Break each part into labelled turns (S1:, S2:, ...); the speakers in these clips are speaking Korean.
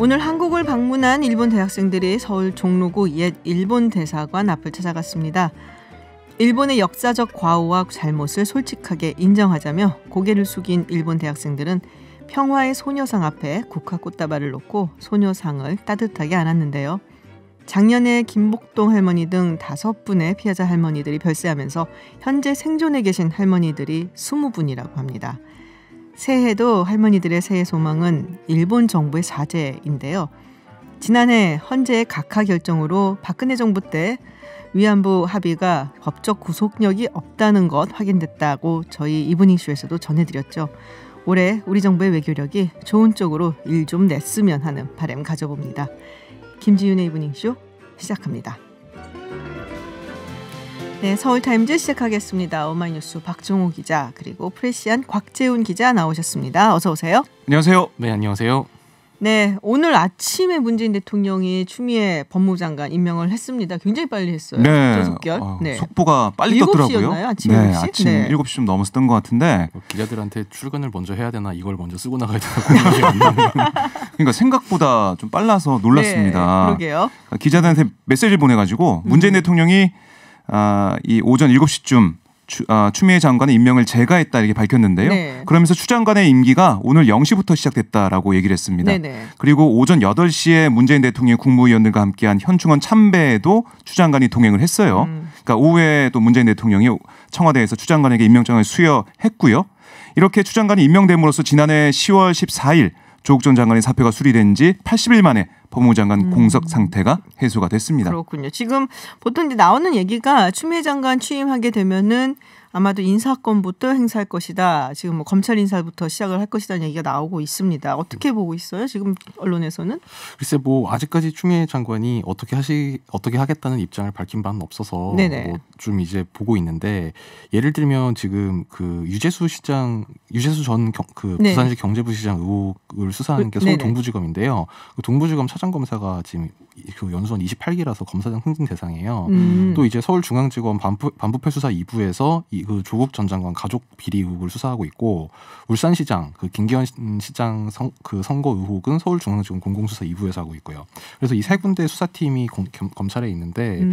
S1: 오늘 한국을 방문한 일본 대학생들이 서울 종로구 옛 일본 대사관 앞을 찾아갔습니다. 일본의 역사적 과오와 잘못을 솔직하게 인정하자며 고개를 숙인 일본 대학생들은 평화의 소녀상 앞에 국화 꽃다발을 놓고 소녀상을 따뜻하게 안았는데요. 작년에 김복동 할머니 등 5분의 피해자 할머니들이 별세하면서 현재 생존해 계신 할머니들이 20분이라고 합니다. 새해도 할머니들의 새해 소망은 일본 정부의 사죄인데요. 지난해 헌재의 각하 결정으로 박근혜 정부 때 위안부 합의가 법적 구속력이 없다는 것 확인됐다고 저희 이브닝쇼에서도 전해드렸죠. 올해 우리 정부의 외교력이 좋은 쪽으로 일 좀 냈으면 하는 바람 가져봅니다. 김지윤의 이브닝쇼 시작합니다. 네, 서울타임즈 시작하겠습니다. 오마이뉴스 박종호 기자 그리고 프레시안 곽재훈 기자 나오셨습니다. 어서 오세요.
S2: 안녕하세요.
S3: 네, 안녕하세요.
S1: 네, 오늘 아침에 문재인 대통령이 추미애 법무부 장관 임명을 했습니다. 굉장히 빨리 했어요.
S2: 네,
S1: 속결. 네.
S2: 속보가 빨리 떴더라고요.
S1: 7시였나요? 아침
S2: 네,
S1: 7시?
S2: 아침
S1: 네.
S2: 7시 좀 넘어서 뜬 것 같은데
S3: 기자들한테 출근을 먼저 해야 되나 이걸 먼저 쓰고 나가야 되나
S2: 그러니까 생각보다 좀 빨라서 놀랐습니다.
S1: 네, 그러게요.
S2: 기자들한테 메시지를 보내가지고 문재인 대통령이 이 오전 7시쯤 추미애 장관의 임명을 제가 했다 이렇게 밝혔는데요.
S1: 네.
S2: 그러면서 추 장관의 임기가 오늘 0시부터 시작됐다라고 얘기를 했습니다.
S1: 네네.
S2: 그리고 오전 8시에 문재인 대통령이 국무위원들과 함께한 현충원 참배에도 추 장관이 동행을 했어요. 그러니까 오후에 또 문재인 대통령이 청와대에서 추 장관에게 임명장을 수여했고요. 이렇게 추 장관이 임명됨으로써 지난해 10월 14일 조국 전 장관의 사표가 수리된 지 80일 만에 법무부 장관 공석 상태가 해소가 됐습니다.
S1: 그렇군요. 지금 보통 이제 나오는 얘기가 추미애 장관 취임하게 되면은 아마도 인사권부터 행사할 것이다. 지금 뭐 검찰 인사부터 시작을 할 것이라는 얘기가 나오고 있습니다. 어떻게 보고 있어요? 지금 언론에서는?
S3: 글쎄 뭐 아직까지 추미애 장관이 어떻게 하겠다는 입장을 밝힌 바는 없어서 뭐 좀 이제 보고 있는데 예를 들면 지금 그 유재수 전 부산시 경제부시장 의혹을 수사하는 게 서울 동부지검인데요. 그 동부지검 차장검사가 지금 그 연수원 28기라서 검사장 승진 대상이에요. 또 이제 서울중앙지검 반부패 수사 2부에서 그 조국 전 장관 가족 비리 의혹을 수사하고 있고 울산시장 그 김기현 시장 선거 의혹은 서울중앙지검 공공수사 2부에서 하고 있고요. 그래서 이 세 군데 수사팀이 검찰에 있는데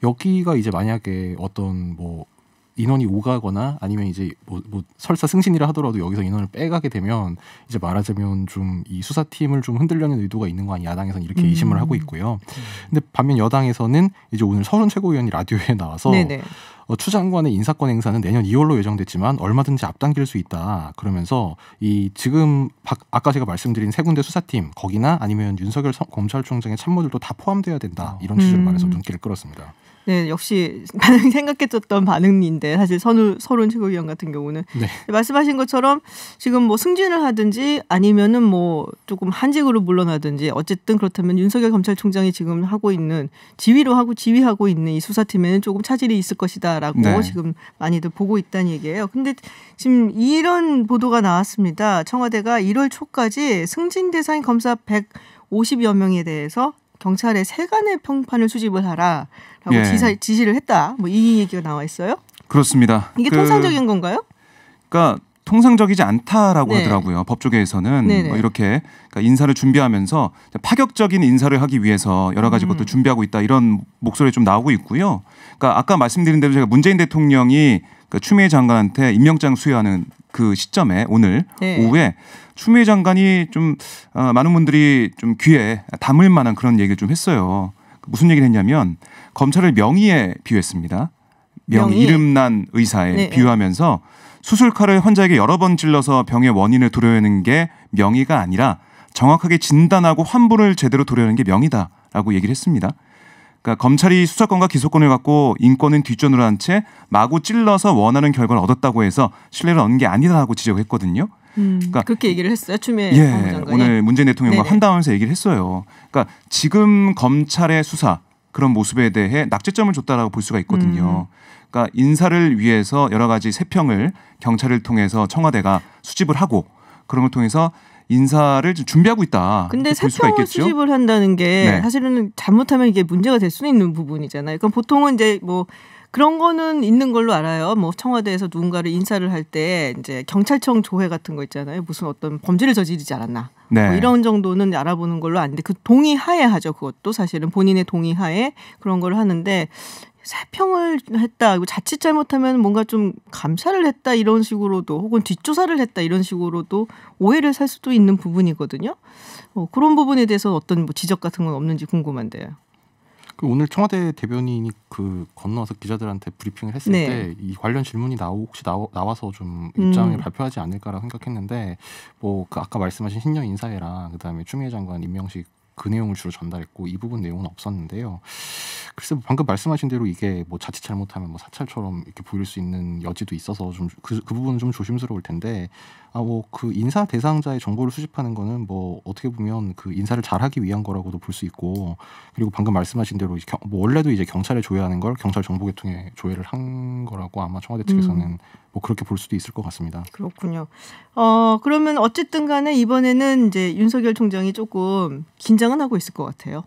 S3: 여기가 이제 만약에 어떤 뭐 인원이 오가거나 아니면 이제 뭐 설사 승진이라 하더라도 여기서 인원을 빼가게 되면 이제 말하자면 좀 이 수사팀을 좀 흔들려는 의도가 있는 거 아니냐 야당에서는 이렇게 의심을 하고 있고요. 근데 반면 여당에서는 이제 오늘 서른 최고위원이 라디오에 나와서 추 장관의 인사권 행사는 내년 2월로 예정됐지만 얼마든지 앞당길 수 있다. 그러면서 이 지금 아까 제가 말씀드린 세 군데 수사팀 거기나 아니면 윤석열 검찰총장의 참모들도 다 포함돼야 된다. 이런 취지로 말해서 눈길을 끌었습니다.
S1: 네, 역시 반응이 생각했었던 반응인데 사실 서른 최고위원 같은 경우는 말씀하신 것처럼 지금 뭐 승진을 하든지 아니면은 뭐 조금 한직으로 물러나든지 어쨌든 그렇다면 윤석열 검찰총장이 지금 지휘하고 있는 이 수사팀에는 조금 차질이 있을 것이다라고 지금 많이들 보고 있다는 얘기예요. 근데 지금 이런 보도가 나왔습니다. 청와대가 1월 초까지 승진 대상 검사 150여 명에 대해서 경찰의 세간의 평판을 수집을 하라라고 지시를 했다. 뭐 이 얘기가 나와 있어요.
S2: 그렇습니다.
S1: 이게 통상적인 건가요?
S2: 그러니까 통상적이지 않다라고 하더라고요. 법조계에서는 뭐 이렇게 그러니까 인사를 준비하면서 파격적인 인사를 하기 위해서 여러 가지 것도 준비하고 있다 이런 목소리 좀 나오고 있고요. 그러니까 아까 말씀드린 대로 제가 문재인 대통령이 추미애 장관한테 임명장 수여하는 그 시점에 오늘 오후에 추미애 장관이 좀 많은 분들이 좀 귀에 담을 만한 그런 얘기를 좀 했어요. 무슨 얘기를 했냐면 검찰을 명의에 비유했습니다. 이름난 의사에 비유하면서 수술칼을 환자에게 여러 번 찔러서 병의 원인을 도려내는 게 명의가 아니라 정확하게 진단하고 환부를 제대로 도려내는 게 명의다라고 얘기를 했습니다. 그러니까 검찰이 수사권과 기소권을 갖고 인권은 뒷전으로 한 채 마구 찔러서 원하는 결과를 얻었다고 해서 신뢰를 얻는 게 아니다라고 지적했거든요. 그러니까
S1: 그렇게 얘기를 했어요. 추미애 법무장관이.
S2: 오늘 문재인 대통령과 환담하면서 얘기를 했어요. 그러니까 지금 검찰의 수사 그런 모습에 대해 낙제점을 줬다라고 볼 수가 있거든요. 그러니까 인사를 위해서 여러 가지 세평을 경찰을 통해서 청와대가 수집을 하고 그런 걸 통해서 인사를 준비하고 있다.
S1: 근데 세평을 수집을 한다는 게 사실은 잘못하면 이게 문제가 될 수는 있는 부분이잖아요. 그럼 보통은 이제 뭐 그런 거는 있는 걸로 알아요. 뭐 청와대에서 누군가를 인사를 할 때 이제 경찰청 조회 같은 거 있잖아요. 무슨 어떤 범죄를 저지르지 않았나.
S2: 네.
S1: 뭐 이런 정도는 알아보는 걸로 아는데 그 동의하에 하죠. 그것도 사실은 본인의 동의하에 그런 걸 하는데 세평을 했다. 자칫 잘못하면 뭔가 좀 감찰을 했다 이런 식으로도 혹은 뒷조사를 했다 이런 식으로도 오해를 살 수도 있는 부분이거든요. 그런 부분에 대해서 어떤 뭐 지적 같은 건 없는지 궁금한데요.
S3: 오늘 청와대 대변인이 그 건너와서 기자들한테 브리핑을 했을
S1: 네.
S3: 때 이 관련 질문이 혹시 나와서 좀 입장을 발표하지 않을까라고 생각했는데 뭐 그 아까 말씀하신 신년 인사회랑 그다음에 추미애 장관 임명식 그 내용을 주로 전달했고 이 부분 내용은 없었는데요. 글쎄 방금 말씀하신 대로 이게 뭐 자칫 잘못하면 뭐 사찰처럼 이렇게 보일 수 있는 여지도 있어서 좀 그 부분은 좀 조심스러울 텐데 뭐 그 인사 대상자의 정보를 수집하는 거는 뭐 어떻게 보면 그 인사를 잘하기 위한 거라고도 볼 수 있고 그리고 방금 말씀하신 대로 뭐 원래도 이제 경찰에 조회하는 걸 경찰 정보계통에 조회를 한 거라고 아마 청와대 측에서는 뭐 그렇게 볼 수도 있을 것 같습니다.
S1: 그렇군요. 그러면 어쨌든 간에 이번에는 이제 윤석열 총장이 조금 긴장은 하고 있을 것 같아요.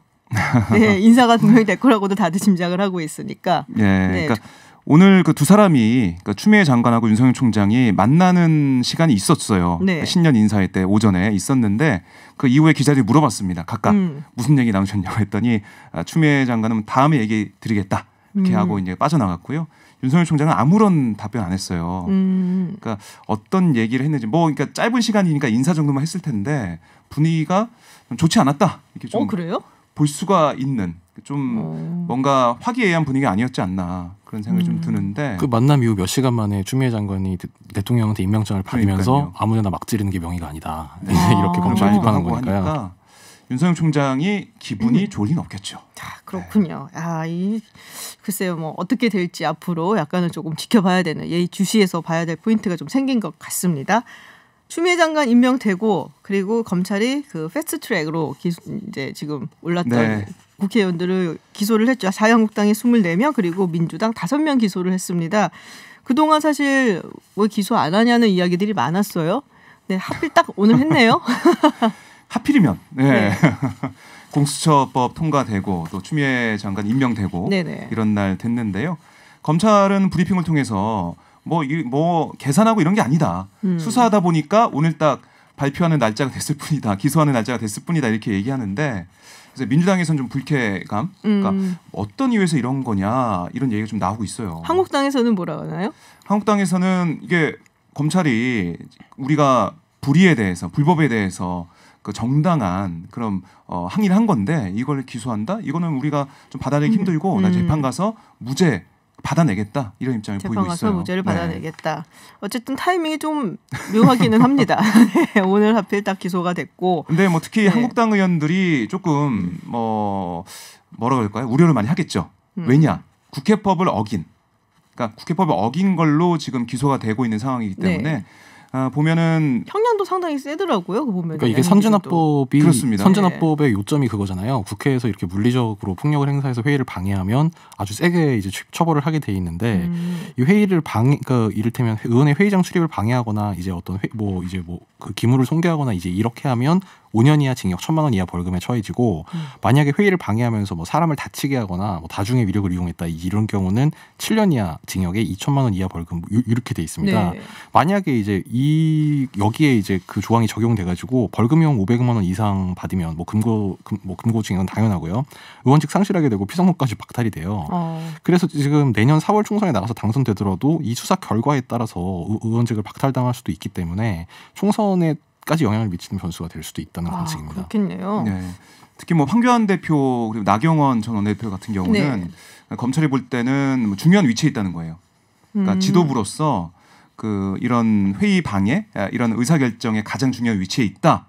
S1: 네, 인사가 분명히 될 거라고도 다들 짐작을 하고 있으니까.
S2: 네, 네. 그러니까 오늘 그 두 사람이 그러니까 추미애 장관하고 윤석열 총장이 만나는 시간이 있었어요.
S1: 네.
S2: 신년 인사회 때 오전에 있었는데 그 이후에 기자들이 물어봤습니다. 각각 무슨 얘기 나누셨냐고 했더니 추미애 장관은 다음에 얘기 드리겠다 이렇게 하고 이제 빠져나갔고요. 윤석열 총장은 아무런 답변 안 했어요. 그러니까 어떤 얘기를 했는지 그러니까 짧은 시간이니까 인사 정도만 했을 텐데 분위기가 좋지 않았다 이렇게 좀
S1: 그래요?
S2: 볼 수가 있는 좀 뭔가 화기애애한 분위기가 아니었지 않나 그런 생각이 좀 드는데
S3: 그 만남 이후 몇 시간 만에 추미애 장관이 대통령한테 임명장을 받으면서
S2: 그러니까요.
S3: 아무데나 막 지르는 게 명의가 아니다. 이렇게 검찰 비판한 거니까요.
S2: 하니까 윤석열 총장이 기분이 좋을 리는 없겠죠.
S1: 그렇군요. 글쎄요, 뭐 어떻게 될지 앞으로 약간은 조금 지켜봐야 되는 예의주시해서 봐야 될 포인트가 좀 생긴 것 같습니다. 추미애 장관 임명되고 그리고 검찰이 그 패스트트랙으로 이제 지금 올랐던 국회의원들을 기소를 했죠. 자유한국당이 24명 그리고 민주당 5명 기소를 했습니다. 그동안 사실 왜 기소 안 하냐는 이야기들이 많았어요. 네, 하필 딱 오늘 했네요.
S2: 하필이면 네. 공수처법 통과되고 또 추미애 장관 임명되고
S1: 네네.
S2: 이런 날 됐는데요. 검찰은 브리핑을 통해서 뭐 계산하고 이런 게 아니다. 수사하다 보니까 오늘 딱 발표하는 날짜가 됐을 뿐이다. 기소하는 날짜가 됐을 뿐이다. 이렇게 얘기하는데 그래서 민주당에서는 좀 불쾌감. 그러니까 어떤 이유에서 이런 거냐 이런 얘기가 좀 나오고 있어요.
S1: 한국당에서는 뭐라 하나요?
S2: 한국당에서는 이게 검찰이 우리가 불의에 대해서 불법에 대해서 그 정당한 그런 항의를 한 건데 이걸 기소한다? 이거는 우리가 좀 받아내기 힘들고 나 재판 가서 무죄 받아내겠다 이런 입장을 보이고 있어요.
S1: 재판 가서 무죄를 받아내겠다. 어쨌든 타이밍이 좀 묘하기는 합니다. 네, 오늘 하필 딱 기소가 됐고.
S2: 근데 뭐 특히 한국당 의원들이 조금 뭐라 그럴까요? 우려를 많이 하겠죠. 왜냐? 국회법을 어긴. 그러니까 국회법을 어긴 걸로 지금 기소가 되고 있는 상황이기 때문에 보면은
S1: 형량도 상당히 세더라고요. 그 보면.
S3: 그러니까 이게 선진화법이
S2: 그렇습니다.
S3: 선진화법의 요점이 그거잖아요. 국회에서 이렇게 물리적으로 폭력을 행사해서 회의를 방해하면 아주 세게 이제 처벌을 하게 돼 있는데 이 회의를 그러니까 이를테면 의원의 회의장 출입을 방해하거나 이제 어떤 그 기물을 손괴하거나 이제 이렇게 하면 5년 이하 징역 1,000만 원 이하 벌금에 처해지고 만약에 회의를 방해하면서 뭐 사람을 다치게 하거나 뭐 다중의 위력을 이용했다 이런 경우는 7년 이하 징역에 2,000만 원 이하 벌금 이렇게 돼 있습니다.
S1: 네.
S3: 만약에 이제 여기에 이제 그 조항이 적용돼 가지고 벌금형 500만 원 이상 받으면 금고징역은 당연하고요. 의원직 상실하게 되고 피선거까지 박탈이 돼요. 그래서 지금 내년 4월 총선에 나가서 당선되더라도 이 수사 결과에 따라서 의원직을 박탈당할 수도 있기 때문에 총선에까지 영향을 미치는 변수가 될 수도 있다는 관측입니다.
S1: 그렇겠네요.
S2: 네. 특히 뭐 황교안 대표 그리고 나경원 전 원내대표 같은 경우는 검찰이 볼 때는 중요한 위치에 있다는 거예요. 그러니까 지도부로서 그 이런 회의 방해, 이런 의사결정에 가장 중요한 위치에 있다.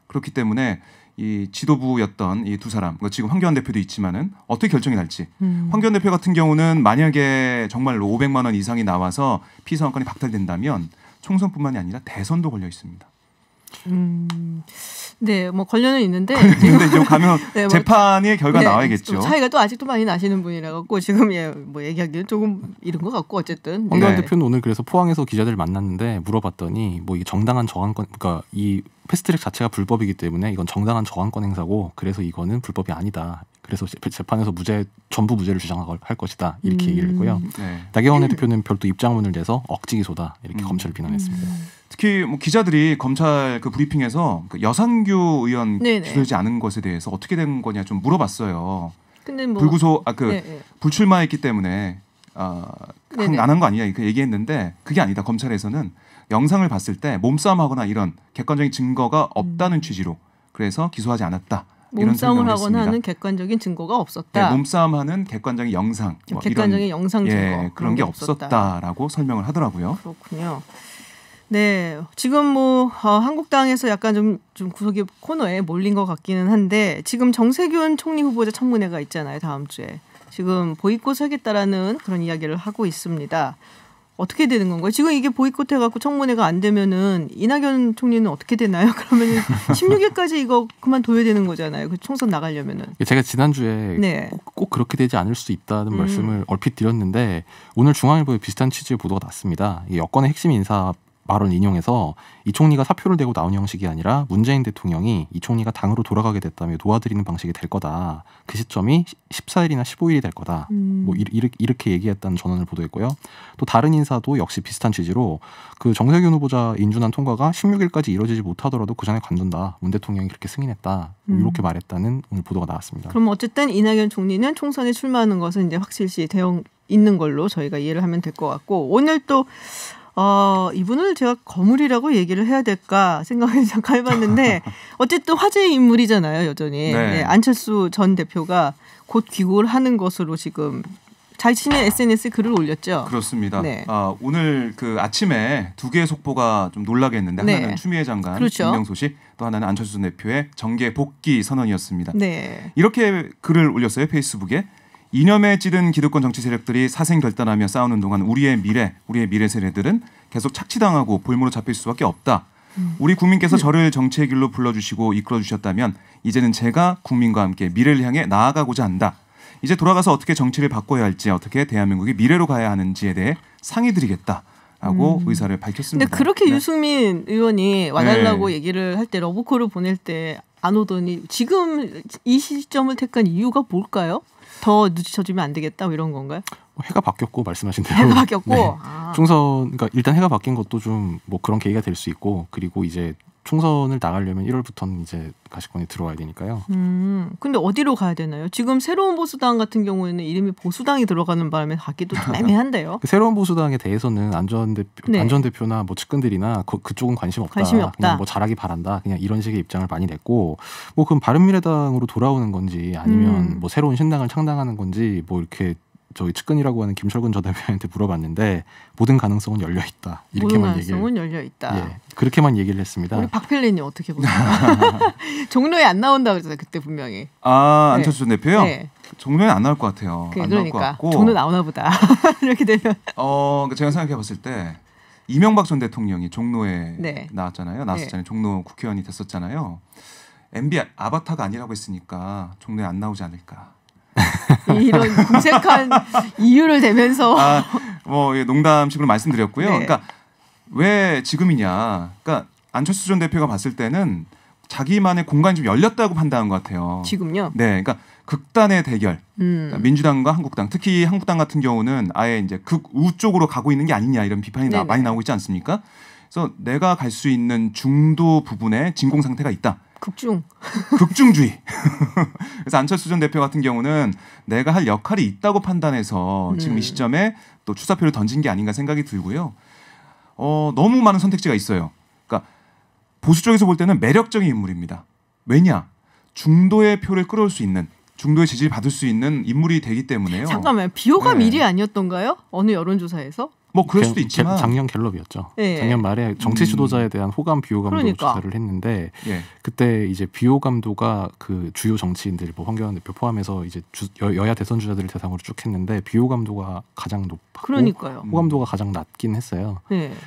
S2: 그렇기 때문에 이 지도부였던 이 두 사람, 지금 황교안 대표도 있지만은 어떻게 결정이 날지. 황교안 대표 같은 경우는 만약에 정말로 500만 원 이상이 나와서 피선거권이 박탈된다면 총선뿐만이 아니라 대선도 걸려 있습니다.
S1: 네, 뭐 관련은 있는데
S2: 근데 이제 가면 재판의 결과 나와야겠죠.
S1: 차이가 또 아직도 많이 나시는 분이라 갖고 지금 뭐 얘기하기는 조금 이른 것 같고 어쨌든
S3: 황교안 대표는 오늘 그래서 포항에서 기자들 만났는데 물어봤더니 뭐 이게 정당한 저항권, 그러니까 이 패스트트랙 자체가 불법이기 때문에 이건 정당한 저항권 행사고 그래서 이거는 불법이 아니다. 그래서 재판에서 전부 무죄를 주장할 것이다 이렇게 얘기를 했고요. 나경원 대표는 별도 입장문을 내서 억지 기소다 이렇게 검찰을 비난했습니다.
S2: 특히 뭐 기자들이 검찰 그 브리핑에서 그 여상규 의원 기소되지 않은 것에 대해서 어떻게 된 거냐 좀 물어봤어요. 근데 뭐 불출마했기 때문에 안 한 거 아니냐 이렇게 얘기했는데 그게 아니다. 검찰에서는 영상을 봤을 때 몸싸움하거나 이런 객관적인 증거가 없다는 취지로 그래서 기소하지 않았다.
S1: 몸싸움을 하거나 하는 객관적인 증거가 없었다.
S2: 네, 몸싸움하는 객관적인 영상,
S1: 객관적인 영상 증거
S2: 그런 게 없었다라고 설명을 하더라고요.
S1: 그렇군요. 네, 지금 뭐 한국당에서 약간 좀 구석기 코너에 몰린 것 같기는 한데 지금 정세균 총리 후보자 청문회가 있잖아요. 다음 주에 지금 보이콧 하겠다라는 그런 이야기를 하고 있습니다. 어떻게 되는 건가요? 지금 이게 보이콧 해갖고 청문회가 안 되면은 이낙연 총리는 어떻게 되나요? 그러면은 16일까지 이거 그만둬야 되는 거잖아요. 그 총선 나가려면은.
S3: 제가 지난주에 꼭 그렇게 되지 않을 수 있다는 말씀을 얼핏 드렸는데 오늘 중앙일보에 비슷한 취지의 보도가 났습니다. 여권의 핵심 인사 발언 인용해서 이 총리가 사표를 대고 나온 형식이 아니라 문재인 대통령이 이 총리가 당으로 돌아가게 됐다며 도와드리는 방식이 될 거다. 그 시점이 14일이나 15일이 될 거다. 뭐 이렇게 얘기했다는 전언을 보도했고요. 또 다른 인사도 역시 비슷한 취지로 그 정세균 후보자 인준안 통과가 16일까지 이루어지지 못하더라도 그 전에 관둔다. 문 대통령이 그렇게 승인했다. 뭐 이렇게 말했다는 오늘 보도가 나왔습니다.
S1: 그럼 어쨌든 이낙연 총리는 총선에 출마하는 것은 이제 확실시 되어 있는 걸로 저희가 이해를 하면 될 것 같고 오늘 또 이분을 제가 거물이라고 얘기를 해야 될까 생각을 잠깐 해봤는데 어쨌든 화제의 인물이잖아요, 여전히. 안철수 전 대표가 곧 귀국을 하는 것으로 지금 자신의 SNS에 글을 올렸죠.
S2: 그렇습니다. 오늘 그 아침에 두 개의 속보가 좀 놀라게 했는데 하나는 추미애 장관 임명 소식, 또 하나는 안철수 전 대표의 정계 복귀 선언이었습니다. 이렇게 글을 올렸어요, 페이스북에. 이념에 찌든 기득권 정치 세력들이 사생결단하며 싸우는 동안 우리의 미래 세대들은 계속 착취당하고 볼모로 잡힐 수밖에 없다. 우리 국민께서 저를 정치의 길로 불러주시고 이끌어주셨다면 이제는 제가 국민과 함께 미래를 향해 나아가고자 한다. 이제 돌아가서 어떻게 정치를 바꿔야 할지, 어떻게 대한민국이 미래로 가야 하는지에 대해 상의드리겠다라고 의사를 밝혔습니다.
S1: 근데 그렇게 유승민 의원이 와달라고 얘기를 할 때 러브콜을 보낼 때 안 오더니 지금 이 시점을 택한 이유가 뭘까요? 더 늦춰지면 안 되겠다 뭐 이런 건가요?
S3: 해가 바뀌었고 말씀하신 대로
S1: 해가 바뀌었고
S3: 총선 그러니까 일단 해가 바뀐 것도 좀 뭐 그런 계기가 될 수 있고 그리고 이제 총선을 나가려면 1월부터는 이제 가시권에 들어와야 되니까요.
S1: 근데 어디로 가야 되나요? 지금 새로운 보수당 같은 경우에는 이름이 보수당이 들어가는 바람에 가기도 좀 애매한데요.
S3: 새로운 보수당에 대해서는 안전 대표나 뭐 측근들이나 그쪽은 관심 없다. 그냥 뭐 잘하기 바란다. 그냥 이런 식의 입장을 많이 냈고 뭐 그럼 바른미래당으로 돌아오는 건지 아니면 뭐 새로운 신당을 창당하는 건지 뭐 이렇게 저희 측근이라고 하는 김철근 전 대표한테 물어봤는데 모든 가능성은 열려 있다. 이렇게만
S1: 가능성은 열려 있다.
S3: 그렇게만 얘기를 했습니다.
S1: 우리 박펠린이 어떻게 보세요? 종로에 안 나온다 그랬잖아요. 그때 분명히.
S2: 안철수 전 대표요? 종로에 안 나올 것 같아요.
S1: 안 나올 것 같고. 종로 나오나 보다. 이렇게 되면.
S2: 제가 생각해봤을 때 이명박 전 대통령이 종로에 나왔잖아요. 나왔었잖아요. 종로 국회의원이 됐었잖아요. MB 아바타가 아니라고 했으니까 종로에 안 나오지 않을까.
S1: 이런 궁색한 이유를 대면서
S2: 뭐 농담식으로 말씀드렸고요. 그러니까 왜 지금이냐? 그러니까 안철수 전 대표가 봤을 때는 자기만의 공간이 좀 열렸다고 판단한 것 같아요.
S1: 지금요?
S2: 네, 그러니까 극단의 대결, 그러니까 민주당과 한국당, 특히 한국당 같은 경우는 아예 이제 극우 쪽으로 가고 있는 게 아니냐 이런 비판이 많이 나오고 있지 않습니까? 그래서 내가 갈 수 있는 중도 부분에 진공 상태가 있다. 극중주의. 그래서 안철수 전 대표 같은 경우는 내가 할 역할이 있다고 판단해서 지금 이 시점에 또 출사표를 던진 게 아닌가 생각이 들고요. 너무 많은 선택지가 있어요. 그러니까 보수 쪽에서 볼 때는 매력적인 인물입니다. 왜냐? 중도의 표를 끌어올 수 있는, 중도의 지지를 받을 수 있는 인물이 되기 때문에요.
S1: 잠깐만요. 비호감 1위 아니었던가요? 어느 여론조사에서?
S2: 뭐 그럴 수도 있지만
S3: 작년 갤럽이었죠. 작년 말에 정치 지도자에 대한 호감 비호감도 조사를 했는데 그때 이제 비호감도가 그 주요 정치인들 뭐 황교안 대표 포함해서 이제 여야 대선 주자들을 대상으로 쭉 했는데 비호감도가 가장 높고 호감도가 가장 낮긴 했어요.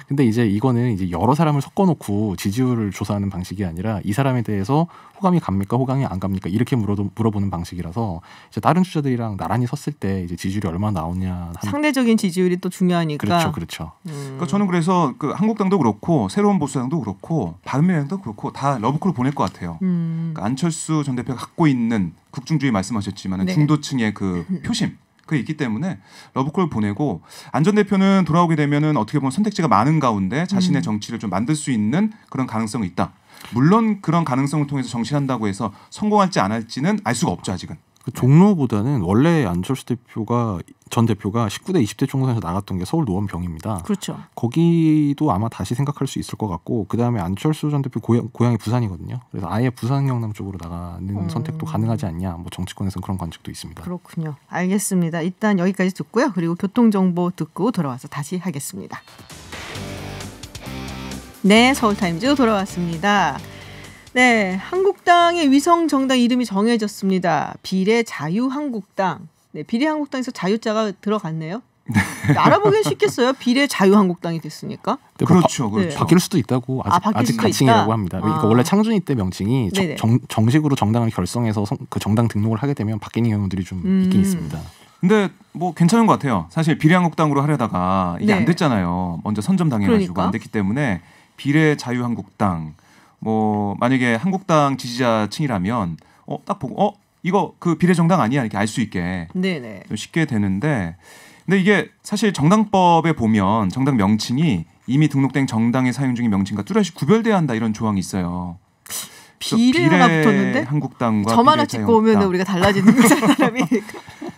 S3: 근데 이제 이거는 이제 여러 사람을 섞어놓고 지지율을 조사하는 방식이 아니라 이 사람에 대해서 호감이 갑니까 호감이 안 갑니까 이렇게 물어보는 방식이라서 이제 다른 주자들이랑 나란히 섰을 때 이제 지지율이 얼마나 나오냐
S1: 상대적인 지지율이 또 중요하니까. 보니까.
S3: 그렇죠.
S2: 그러니까 저는 그래서 그 한국당도 그렇고 새로운 보수당도 그렇고 바른미래당도 그렇고 다 러브콜을 보낼 것 같아요. 그러니까 안철수 전 대표가 갖고 있는 국중주의 말씀하셨지만 네. 중도층의 그 표심 그게 있기 때문에 러브콜을 보내고 안 전 대표는 돌아오게 되면은 어떻게 보면 선택지가 많은 가운데 자신의 정치를 좀 만들 수 있는 그런 가능성이 있다. 물론 그런 가능성을 통해서 정치한다고 해서 성공할지 안 할지는 알 수가 없죠 아직은.
S3: 그 종로보다는 원래 안철수 전 대표가 19대 20대 총선에서 나갔던 게 서울 노원병입니다.
S1: 그렇죠.
S3: 거기도 아마 다시 생각할 수 있을 것 같고 그 다음에 안철수 전 대표 고향이 부산이거든요. 그래서 아예 부산 경남 쪽으로 나가는 선택도 가능하지 않냐. 뭐 정치권에서는 그런 관측도 있습니다.
S1: 그렇군요. 알겠습니다. 일단 여기까지 듣고요. 그리고 교통정보 듣고 돌아와서 다시 하겠습니다. 네, 서울타임즈 돌아왔습니다. 네, 한국당의 위성 정당 이름이 정해졌습니다. 비례자유한국당. 네, 비례한국당에서 자유자가 들어갔네요. 네. 알아보긴 쉽겠어요. 비례자유한국당이 됐으니까.
S2: 그렇죠.
S3: 네. 바뀔 수도 있다고 아직 가칭이라고 합니다. 그러니까 원래 창준이 때 명칭이 정식으로 정당을 결성해서 그 정당 등록을 하게 되면 바뀌는 경우들이 좀 있긴 있습니다.
S2: 근데 뭐 괜찮은 것 같아요. 사실 비례한국당으로 하려다가 이게 안 됐잖아요. 먼저 선점당해가지고 안 됐기 때문에 비례자유한국당. 뭐 만약에 한국당 지지자층이라면 딱 보고 이거 그 비례정당 아니야 이렇게 알 수 있게 좀 쉽게 되는데 근데 이게 사실 정당법에 보면 정당 명칭이 이미 등록된 정당에 사용 중인 명칭과 뚜렷이 구별돼야 한다 이런 조항이 있어요.
S1: 비례 하나 붙었는데
S2: 한국당과
S1: 점 하나 찍고 오면 우리가 달라지는 사람이.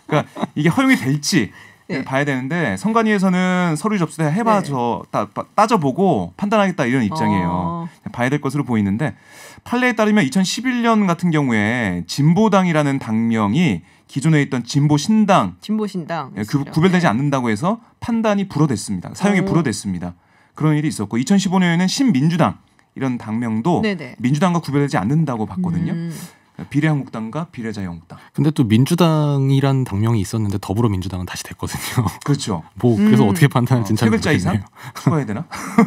S2: 그러니까 이게 허용이 될지 봐야 되는데 선관위에서는 서류 접수대 해봐서 따져보고 판단하겠다 이런 입장이에요. 봐야 될 것으로 보이는데 판례에 따르면 2011년 같은 경우에 진보당이라는 당명이 기존에 있던 진보신당 구별되지 않는다고 해서 판단이 불허됐습니다. 사용이 불허됐습니다. 그런 일이 있었고 2015년에는 신민주당 이런 당명도 민주당과 구별되지 않는다고 봤거든요. 비례한국당과 비례자유한국당.
S3: 근데 또 민주당이란 당명이 있었는데 더불어민주당은 다시 됐거든요.
S2: 그렇죠.
S3: 뭐 그래서 어떻게 판단할지는 잘 모르겠네요.
S2: 3글자 이상 추가해야 되나?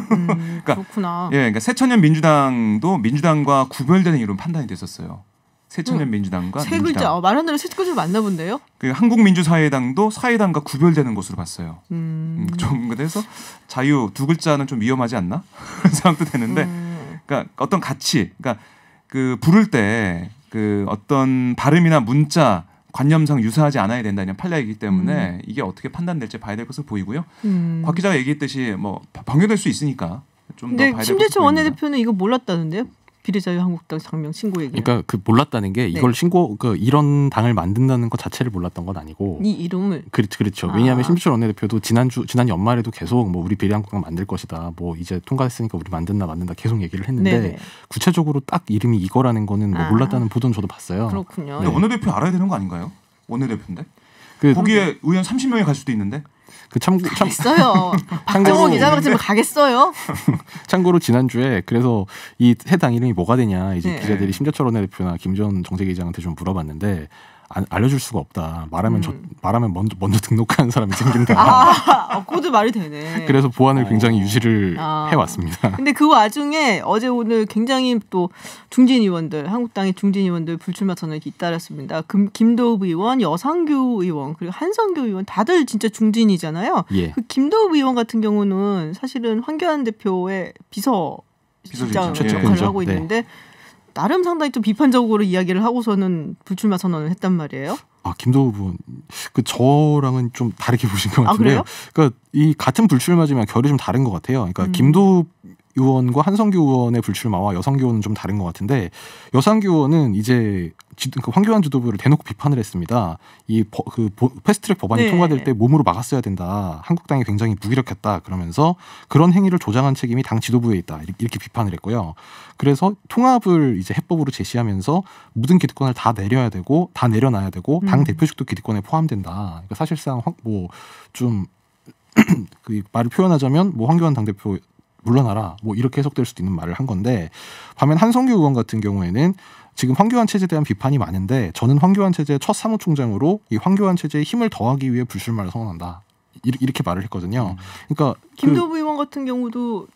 S1: 그러니까, 그렇구나.
S2: 그러니까 새천년 민주당도 민주당과 구별되는 이름 판단이 됐었어요. 새천년 민주당과
S1: 세 글자. 말한 대로 세 글자 맞나 본데요?
S2: 그 한국민주사회당도 사회당과 구별되는 것으로 봤어요. 좀 그래서 자유 두 글자는 좀 위험하지 않나? 그런 생각도 되는데, 그러니까 어떤 가치, 그러니까 그 부를 때. 그 어떤 발음이나 문자 관념상 유사하지 않아야 된다는 판례이기 때문에 이게 어떻게 판단될지 봐야 될 것으로 보이고요. 곽 기자가 얘기했듯이 뭐 변경될 수 있으니까 좀 더 봐야 될 것으로 보입니다.
S1: 심재철 원내대표는 이거 몰랐다는데요? 비례자유한국당 당명 신고 얘기.
S3: 그러니까 그 몰랐다는 게 이걸 신고 이런 당을 만든다는 것 자체를 몰랐던 건 아니고.
S1: 이 이름을.
S3: 그렇죠. 왜냐하면 심재철 원내대표도 지난 연말에도 계속 뭐 우리 비례한국당 만들 것이다. 뭐 이제 통과했으니까 우리 만든다 만든다 계속 얘기를 했는데 구체적으로 딱 이름이 이거라는 거는 뭐 몰랐다는 보도는 저도 봤어요.
S1: 그렇군요.
S2: 근데 원내대표 알아야 되는 거 아닌가요? 원내대표인데. 거기에 의원 30명이 갈 수도 있는데.
S1: 있어요. 박정호 기자 같으면 가겠어요.
S3: 참고로 지난주에 그래서 이 새 당 이름이 뭐가 되냐 이제 기자들이 심재철 원내대표나 김전 정책위장한테 좀 물어봤는데 알려줄 수가 없다. 말하면 먼저 등록하는 사람이 생긴다.
S1: 그것도 말이 되네.
S3: 그래서 보안을 굉장히 유지를 해왔습니다.
S1: 근데 그 와중에 어제 오늘 굉장히 또 중진 의원들, 한국당의 중진 의원들 불출마 선언이 잇따랐습니다. 김도읍 의원, 여상규 의원, 그리고 한성규 의원 다들 진짜 중진이잖아요. 그 김도읍 의원 같은 경우는 사실은 황교안 대표의 비서실장 역할을 하고 있는데 나름 상당히 좀 비판적으로 이야기를 하고서는 불출마 선언을 했단 말이에요.
S3: 김도읍 의원, 저랑은 좀 다르게 보신 것 같은데요. 그러니까 이 같은 불출마지만 결이 좀 다른 것 같아요. 그러니까 김도읍 의원과 한성규 의원의 불출마와 여상규 의원은 좀 다른 것 같은데 여상규 의원은 이제 황교안 지도부를 대놓고 비판을 했습니다. 이 패스트트랙 법안이 통과될 때 몸으로 막았어야 된다. 한국당이 굉장히 무기력했다. 그러면서 그런 행위를 조장한 책임이 당 지도부에 있다. 이렇게 비판을 했고요. 그래서 통합을 이제 해법으로 제시하면서 모든 기득권을 다 내려놔야 되고 당 대표직도 기득권에 포함된다. 그러니까 사실상 좀 그 말을 표현하자면 황교안 당대표 물러나라 이렇게 해석될 수도 있는 말을 한 건데 반면 한성규 의원 같은 경우에는 지금 황교안 체제에 대한 비판이 많은데 저는 황교안 체제의 첫 사무총장으로 이 황교안 체제에 힘을 더하기 위해 불출마를 선언한다. 이렇게 말을 했거든요. 그러니까
S1: 김도부 의원 같은 경우도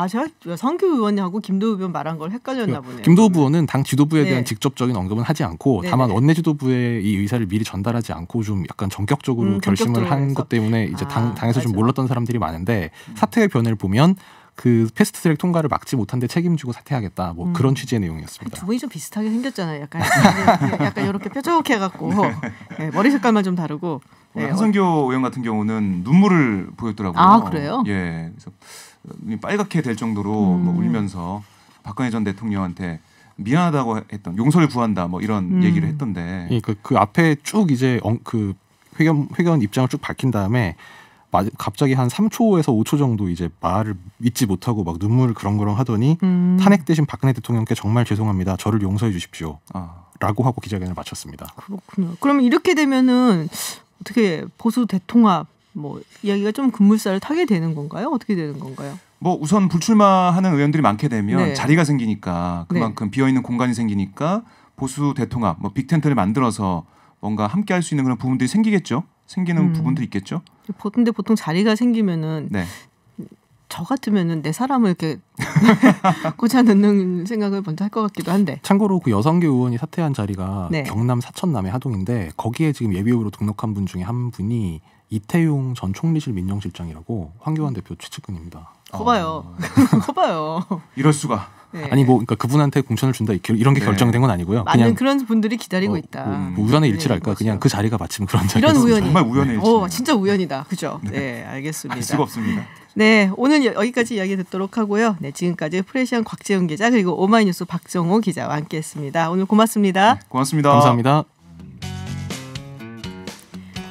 S1: 제가 성규 의원하고 김도우 의원 말한 걸 헷갈렸나 보네요.
S3: 김도우 의원은 당 지도부에 대한 직접적인 언급은 하지 않고
S1: 네네.
S3: 다만 원내 지도부에 이 의사를 미리 전달하지 않고 좀 약간 전격적으로 결심을 한 것 때문에 이제 당에서 좀 몰랐던 사람들이 많은데 사태의 변을 보면 그 패스트트랙 통과를 막지 못한 데 책임지고 사퇴하겠다. 뭐 그런 취지의 내용이었습니다.
S1: 두 분이 좀 비슷하게 생겼잖아요. 약간 이렇게 뾰족해갖고 네, 머리 색깔만 좀 다르고. 네.
S2: 한성교 의원 같은 경우는 눈물을 보였더라고요.
S1: 아 그래요?
S2: 예, 그래서 눈이 빨갛게 될 정도로 뭐 울면서 박근혜 전 대통령한테 미안하다고 했던 용서를 구한다 뭐 이런 얘기를 했던데.
S3: 예, 그 앞에 쭉 이제 그 회견 입장을 쭉 밝힌 다음에. 갑자기 한 3초에서 5초 정도 이제 말을 믿지 못하고 막 눈물을 그렁그렁 하더니 탄핵되신 박근혜 대통령께 정말 죄송합니다. 저를 용서해 주십시오. 라고 하고 기자회견을 마쳤습니다.
S1: 그렇군요. 그러면 이렇게 되면은 어떻게 보수 대통합 뭐 이야기가 좀 급물살을 타게 되는 건가요? 어떻게 되는 건가요?
S2: 뭐 우선 불출마하는 의원들이 많게 되면
S1: 네.
S2: 자리가 생기니까 그만큼 네. 비어있는 공간이 생기니까 보수 대통합, 뭐 빅텐트를 만들어서 뭔가 함께 할 수 있는 그런 부분들이 생기겠죠. 생기는 부분들이 있겠죠.
S1: 근데 보통 자리가 생기면은
S2: 네.
S1: 저 같으면은 내 사람을 이렇게 꽂아 넣는 생각을 먼저 할 것 같기도 한데.
S3: 참고로 그 여성계 의원이 사퇴한 자리가
S1: 네.
S3: 경남 사천남의 하동인데 거기에 지금 예비후보로 등록한 분 중에 한 분이 이태용 전 총리실 민정실장이라고 황교안 대표 최측근입니다.
S1: 커봐요. 커봐요.
S2: 이럴 수가.
S1: 네.
S3: 아니 뭐 그러니까 그분한테 공천을 준다 이런 게
S2: 네.
S3: 결정된 건 아니고요.
S1: 많은
S3: 그냥
S1: 그런 분들이 기다리고 있다.
S3: 뭐 우연의 일치랄까.
S1: 네,
S3: 그냥 그 자리가 마침 그런 자리였습니다.
S1: 이런 우연이
S2: 정말 우연의 일치.
S1: 진짜 우연이다. 그죠? 네, 알겠습니다.
S2: 알 수가 없습니다.
S1: 네, 오늘 여기까지 이야기 듣도록 하고요. 네, 지금까지 프레시안 곽재훈 기자 그리고 오마이뉴스 박정호 기자와 함께했습니다. 오늘 고맙습니다.
S2: 네, 고맙습니다.
S3: 감사합니다.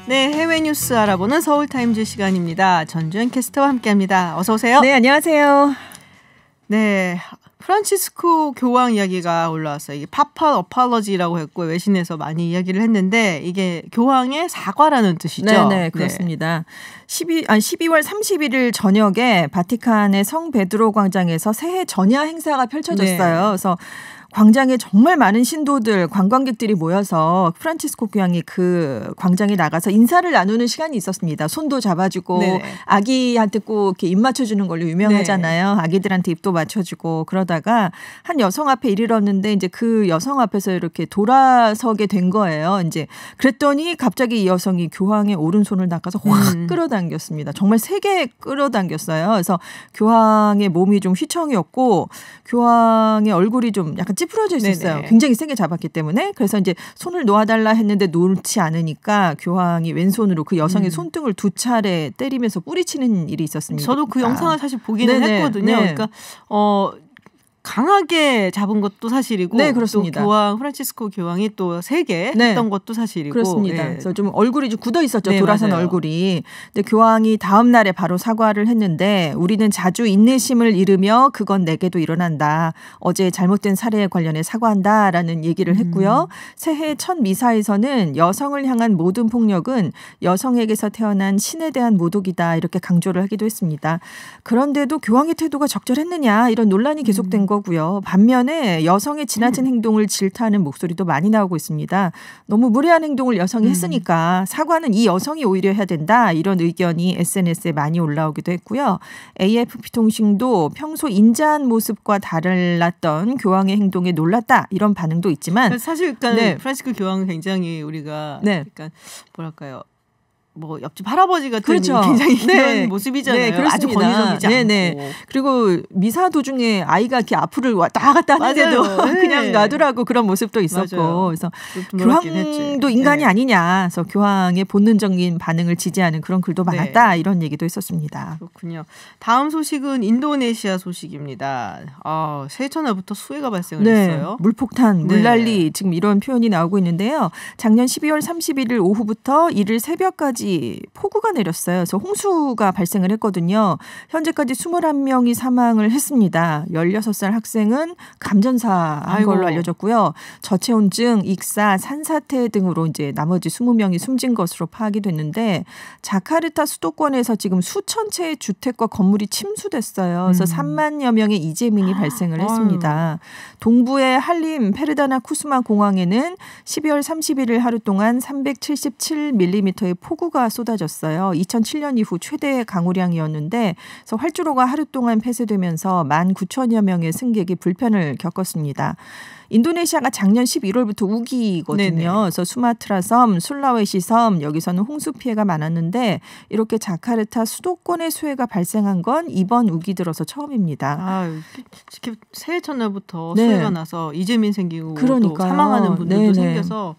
S1: 네, 해외 뉴스 알아보는 서울타임즈 시간입니다. 전주현 캐스터와 함께합니다. 어서 오세요.
S4: 네, 안녕하세요.
S1: 네, 프란치스코 교황 이야기가 올라왔어요. 이게 파파 어팔러지라고 했고 외신에서 많이 이야기를 했는데 이게 교황의 사과라는 뜻이죠.
S4: 네, 그렇습니다. 12월 31일 저녁에 바티칸의 성 베드로 광장에서 새해 전야 행사가 펼쳐졌어요.
S1: 네.
S4: 그래서 광장에 정말 많은 신도들, 관광객들이 모여서 프란치스코 교황이 그 광장에 나가서 인사를 나누는 시간이 있었습니다. 손도 잡아주고
S1: 네네.
S4: 아기한테 꼭 이렇게 입 맞춰주는 걸로 유명하잖아요. 네. 아기들한테 입도 맞춰주고 그러다가 한 여성 앞에 이르렀는데 이제 그 여성 앞에서 이렇게 돌아서게 된 거예요. 이제 그랬더니 갑자기 이 여성이 교황의 오른손을 낚아서 확 끌어당겼습니다. 정말 세게 끌어당겼어요. 그래서 교황의 몸이 좀 휘청이었고 교황의 얼굴이 좀 약간 찌푸러져 있었어요.
S1: 네네.
S4: 굉장히 세게 잡았기 때문에. 그래서 이제 손을 놓아달라 했는데 놓지 않으니까 교황이 왼손으로 그 여성의 손등을 2차례 때리면서 뿌리치는 일이 있었습니다.
S1: 저도 그 영상을 사실 보기는 했거든요.
S4: 네.
S1: 그러니까 강하게 잡은 것도 사실이고
S4: 네, 그렇습니다.
S1: 또 교황 프란치스코 교황이 또 세게 했던 것도 사실이고
S4: 그렇습니다.
S1: 예.
S4: 그래서 좀 얼굴이 좀 굳어 있었죠.
S1: 네,
S4: 돌아선
S1: 맞아요.
S4: 얼굴이. 근데 교황이 다음 날에 바로 사과를 했는데 우리는 자주 인내심을 잃으며 그건 내게도 일어난다. 어제 잘못된 사례에 관련해 사과한다라는 얘기를 했고요. 새해 첫 미사에서는 여성을 향한 모든 폭력은 여성에게서 태어난 신에 대한 모독이다 이렇게 강조를 하기도 했습니다. 그런데도 교황의 태도가 적절했느냐 이런 논란이 계속된 거고요. 반면에 여성의 지나친 행동을 질타하는 목소리도 많이 나오고 있습니다. 너무 무례한 행동을 여성이 했으니까 사과는 이 여성이 오히려 해야 된다. 이런 의견이 SNS에 많이 올라오기도 했고요. AFP-통신도 평소 인자한 모습과 달랐던 교황의 행동에 놀랐다. 이런 반응도 있지만
S1: 사실 그러니까 프란치스코 교황은 굉장히 우리가 그러니까 뭐랄까요. 뭐 옆집 할아버지 같은
S4: 그렇죠.
S1: 굉장히 그런 모습이잖아요.
S4: 네,
S1: 아주 권위적이지 않고.
S4: 그리고 미사 도중에 아이가 이렇게 앞을 왔다 갔다 하는데도 그냥 놔두라고 그런 모습도 있었고.
S1: 맞아요.
S4: 그래서 교황도 인간이 아니냐. 그래서 교황의 본능적인 반응을 지지하는 그런 글도 많았다. 이런 얘기도 있었습니다.
S1: 그렇군요. 다음 소식은 인도네시아 소식입니다. 새해 첫날부터 수해가 발생을 했어요.
S4: 물폭탄, 물난리 지금 이런 표현이 나오고 있는데요. 작년 12월 31일 오후부터 이를 새벽까지 폭우가 내렸어요. 그래서 홍수가 발생을 했거든요. 현재까지 21명이 사망을 했습니다. 16살 학생은 감전사한 걸로 알려졌고요. 저체온증, 익사, 산사태 등으로 이제 나머지 20명이 숨진 것으로 파악이 됐는데 자카르타 수도권에서 지금 수천 채의 주택과 건물이 침수됐어요. 그래서 3만여 명의 이재민이 발생을 했습니다. 동부의 할림 페르다나 쿠스마 공항에는 12월 31일 하루 동안 377mm의 폭우가 활주로가 쏟아졌어요. 2007년 이후 최대 강우량이었는데 그래서 활주로가 하루 동안 폐쇄되면서 19,000여 명의 승객이 불편을 겪었습니다. 인도네시아가 작년 11월부터 우기거든요. 네네. 그래서 수마트라 섬, 술라웨시 섬 여기서는 홍수 피해가 많았는데 이렇게 자카르타 수도권의 수해가 발생한 건 이번 우기 들어서 처음입니다.
S1: 아, 이렇게 새해 첫날부터 수해가 나서 이재민 생기고 또 사망하는 분들도 생겨서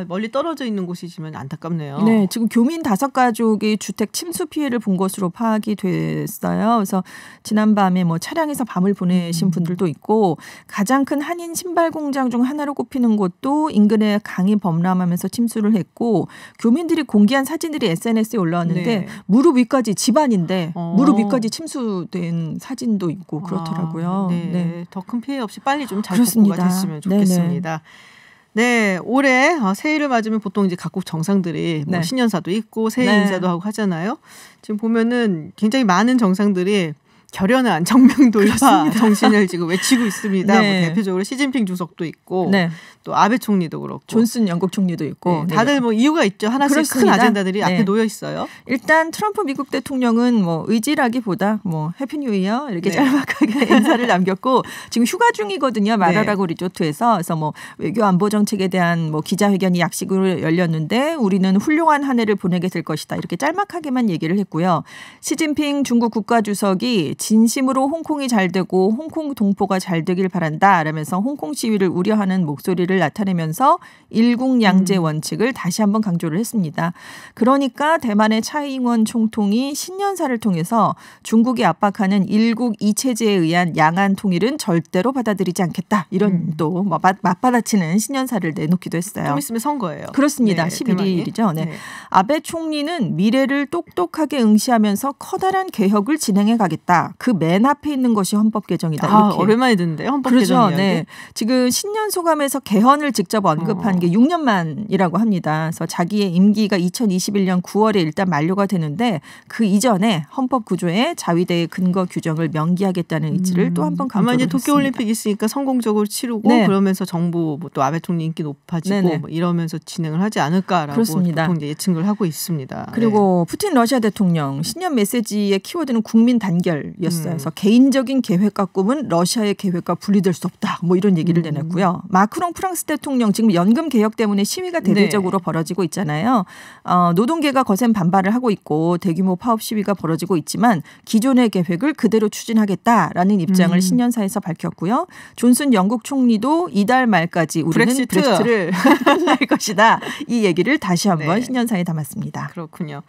S1: 멀리 떨어져 있는 곳이지만 안타깝네요.
S4: 네, 지금 교민 5가족이 주택 침수 피해를 본 것으로 파악이 됐어요. 그래서 지난밤에 뭐 차량에서 밤을 보내신 분들도 있고 가장 큰 한인 신발 공장 중 하나로 꼽히는 곳도 인근의 강이 범람하면서 침수를 했고 교민들이 공개한 사진들이 SNS에 올라왔는데 무릎 위까지 집안인데 무릎 위까지 침수된 사진도 있고 그렇더라고요.
S1: 네. 더 큰 피해 없이 빨리 좀 잘 복구가 됐으면 좋겠습니다. 네, 올해 새해를 맞으면 보통 이제 각국 정상들이 뭐 신년사도 있고 새해 인사도 하고 하잖아요. 지금 보면은 굉장히 많은 정상들이 결연한 정명 돌파 정신을 지금 외치고 있습니다. 뭐 대표적으로 시진핑 주석도 있고 또 아베 총리도 그렇고
S4: 존슨 영국 총리도 있고
S1: 다들 뭐 이유가 있죠. 하나씩 그렇습니다. 큰 아젠다들이 앞에 놓여 있어요.
S4: 일단 트럼프 미국 대통령은 뭐 의지라기보다 뭐 해피 뉴 이어 이렇게 짤막하게 인사를 남겼고 지금 휴가 중이거든요. 마라라고 리조트에서. 그래서 뭐 외교 안보 정책에 대한 뭐 기자회견이 약식으로 열렸는데 우리는 훌륭한 한 해를 보내게 될 것이다. 이렇게 짤막하게만 얘기를 했고요. 시진핑 중국 국가주석이 진심으로 홍콩이 잘 되고 홍콩 동포가 잘 되길 바란다 라면서 홍콩 시위를 우려하는 목소리를 나타내면서 일국양제 원칙을 다시 한번 강조를 했습니다. 그러니까 대만의 차이잉원 총통이 신년사를 통해서 중국이 압박하는 일국 이체제에 의한 양안 통일은 절대로 받아들이지 않겠다. 이런 또 맞받아치는 신년사를 내놓기도 했어요.
S1: 좀 있으면 선거예요.
S4: 그렇습니다. 11일이죠. 아베 총리는 미래를 똑똑하게 응시하면서 커다란 개혁을 진행해 가겠다. 그 맨 앞에 있는 것이 헌법 개정이다. 이렇게.
S1: 오랜만에 듣는데요. 헌법
S4: 그렇죠.
S1: 개정 이야기.
S4: 지금 신년 소감에서 개헌을 직접 언급한 게 6년 만이라고 합니다. 그래서 자기의 임기가 2021년 9월에 일단 만료가 되는데 그 이전에 헌법 구조에 자위대의 근거 규정을 명기하겠다는 의지를 또 한 번 강조를
S1: 아마 이제
S4: 했습니다.
S1: 도쿄올림픽 있으니까 성공적으로 치르고 그러면서 정부 또 아베 총리 인기 높아지고 뭐 이러면서 진행을 하지 않을까라고
S4: 그렇습니다.
S1: 보통 이제 예측을 하고 있습니다.
S4: 그리고 푸틴 러시아 대통령 신년 메시지의 키워드는 국민 단결이었어요. 그래서 개인적인 계획과 꿈은 러시아의 계획과 분리될 수 없다. 뭐 이런 얘기를 내놨고요. 마크롱 프랑스 대통령 지금 연금 개혁 때문에 시위가 대대적으로 벌어지고 있잖아요. 노동계가 거센 반발을 하고 있고 대규모 파업 시위가 벌어지고 있지만 기존의 계획을 그대로 추진하겠다라는 입장을 신년사에서 밝혔고요. 존슨 영국 총리도 이달 말까지 우리는 브렉시트를 끝낼 것이다. 이 얘기를 다시 한번 신년사에 담았습니다.
S1: 그렇군요.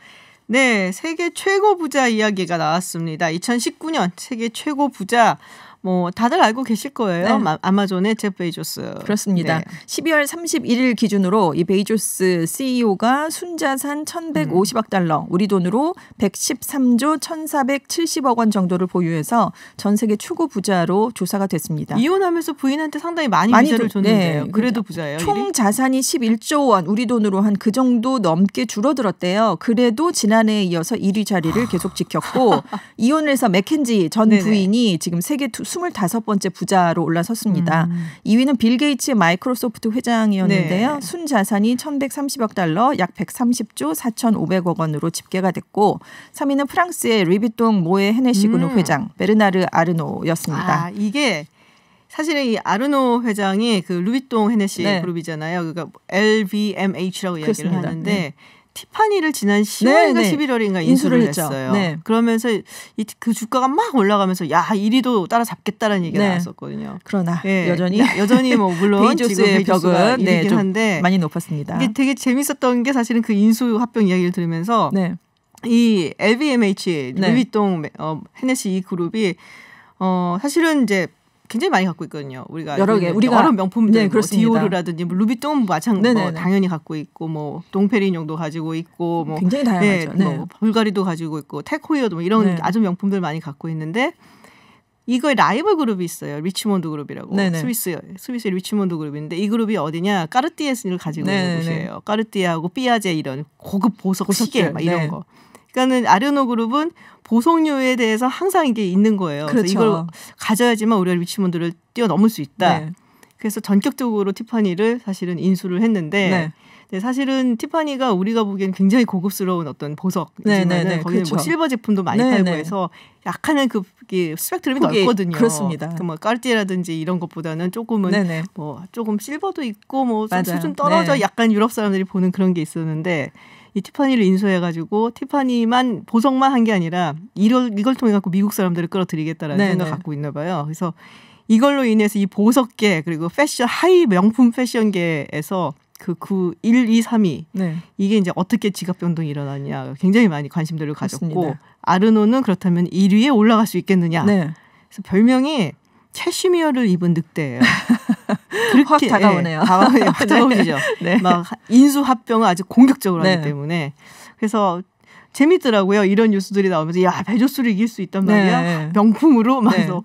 S1: 네, 세계 최고 부자 이야기가 나왔습니다. 2019년 세계 최고 부자 뭐 다들 알고 계실 거예요. 아마존의 제프 베이조스.
S4: 그렇습니다. 12월 31일 기준으로 이 베이조스 CEO가 순자산 1,150억 달러, 우리 돈으로 113조 1,470억 원 정도를 보유해서 전 세계 최고 부자로 조사가 됐습니다.
S1: 이혼하면서 부인한테 상당히 많이 비자를 줬는데요. 그래도 부자예요.
S4: 총 자산이 11조 원, 우리 돈으로 한 그 정도 넘게 줄어들었대요. 그래도 지난해에 이어서 1위 자리를 계속 지켰고 이혼을 해서 맥켄지 전 부인이 지금 세계 25번째 부자로 올라섰습니다. 2위는 빌 게이츠 마이크로소프트 회장이었는데요. 순자산이 1,130억 달러, 약 130조 4,500억 원으로 집계가 됐고 3위는 프랑스의 루이비통 모에 헤네시 그룹 회장 베르나르 아르노였습니다.
S1: 이게 사실은 이 아르노 회장이 그 루이비통 헤네시 그룹이잖아요. 그러니까 LVMH라고 이야기를 하는데 티파니를 지난 10월인가 11월인가 인수를 했어요. 그러면서 그 주가가 막 올라가면서 야 1위도 따라잡겠다라는 얘기가 나왔었거든요.
S4: 그러나 여전히
S1: 뭐 물론
S4: 베이조스의 벽은
S1: 1위긴 한데
S4: 많이 높았습니다.
S1: 이게 되게 재밌었던 게 사실은 그 인수 합병 이야기를 들으면서 이 LVMH 루이비통 헤네시 이 그룹이 사실은 이제 굉장히 많이 갖고 있거든요. 우리가 여러 명품들, 뭐 디오르라든지 뭐 루비통 뭐 당연히 갖고 있고, 뭐 동페리뇽도 가지고 있고, 뭐
S4: 굉장히 다양하죠.
S1: 뭐 불가리도 가지고 있고, 테코이어도 뭐 이런 아주 명품들 많이 갖고 있는데 이거의 라이벌 그룹이 있어요. 리치몬드 그룹이라고 스위스의 리치몬드 그룹인데 이 그룹이 어디냐? 까르띠에를 가지고 있는 곳이에요. 까르띠에하고 삐아제 이런 고급 보석 시계 막 이런 거. 그러니까는 아르노 그룹은 보석류에 대해서 항상 이게 있는 거예요. 그래서 이걸 가져야지만 우리가 리치몬드를 뛰어넘을 수 있다. 그래서 전격적으로 티파니를 사실은 인수를 했는데 네, 사실은 티파니가 우리가 보기엔 굉장히 고급스러운 어떤 보석이지만 거기는 그렇죠. 뭐 실버 제품도 많이 팔고 해서 약간은 그 스펙트럼이 넓거든요.
S4: 그렇습니다.
S1: 뭐 까르띠에라든지 이런 것보다는 조금은 뭐 조금 실버도 있고 뭐 수준 떨어져 약간 유럽 사람들이 보는 그런 게 있었는데 이 티파니를 인수해가지고 티파니만 보석만 한 게 아니라 이걸 통해 갖고 미국 사람들을 끌어들이겠다라는 생각을 갖고 있나 봐요. 그래서 이걸로 인해서 이 보석계 그리고 패션 하이 명품 패션계에서 그 1, 2, 3위 이게 이제 어떻게 지갑 변동이 일어나냐 굉장히 많이 관심들을 가졌고 맞습니다. 아르노는 그렇다면 1위에 올라갈 수 있겠느냐. 그래서 별명이 캐시미어를 입은 늑대예요.
S4: 그렇게 확 다가오네요.
S1: 확 다가오시죠. 막 인수 합병을 아주 공격적으로 하기 때문에 그래서 재밌더라고요. 이런 뉴스들이 나오면서 야 베조스를 이길 수 있단 말이야. 명품으로 막 해서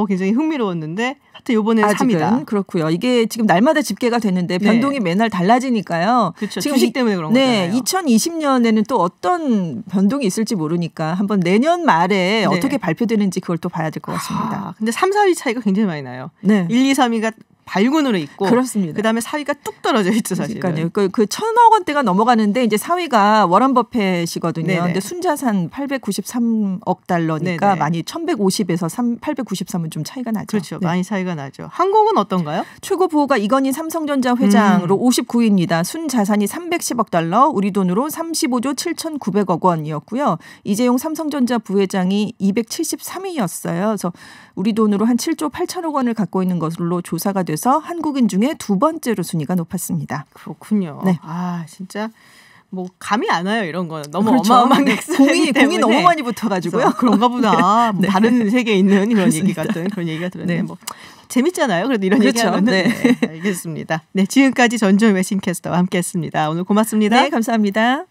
S1: 굉장히 흥미로웠는데 하여튼 이번에는 3위다.
S4: 그렇고요. 이게 지금 날마다 집계가 되는데 변동이 매날 달라지니까요.
S1: 그렇죠. 지금 주식 때문에 그런 거잖아요.
S4: 2020년에는 또 어떤 변동이 있을지 모르니까 한번 내년 말에 어떻게 발표되는지 그걸 또 봐야 될 것 같습니다.
S1: 근데 3, 4위 차이가 굉장히 많이 나요. 1, 2, 3위가 발군으로 있고
S4: 그렇습니다.
S1: 그다음에 4위가 뚝 떨어져 있죠, 사실은.
S4: 그러니까요. 그 1,000억 원대가 넘어가는데 이제 4위가 워런 버핏이거든요. 근데 순자산 893억 달러니까 많이 1,150에서 893은 좀 차이가 나죠.
S1: 그렇죠. 많이 차이가 나죠. 한국은 어떤가요?
S4: 최고 부호가 이건희 삼성전자 회장으로 59위입니다. 순자산이 310억 달러, 우리 돈으로 35조 7,900억 원이었고요. 이재용 삼성전자 부회장이 273위였어요. 그래서 우리 돈으로 한 7조 8천억 원을 갖고 있는 것으로 조사가 돼서 한국인 중에 두 번째로 순위가 높았습니다.
S1: 그렇군요. 아 진짜 뭐 감이 안 와요 이런 거는 너무 어마어마한
S4: 공이 너무 많이 붙어가지고요.
S1: 그런가 보다. 다른 세계에 있는 그런 얘기 같은 그런 얘기가 들었는데 뭐 재밌잖아요. 그래도 이런 얘기하면 알겠습니다. 네 지금까지 전주현 외신캐스터와 함께했습니다. 오늘 고맙습니다.
S4: 네 감사합니다.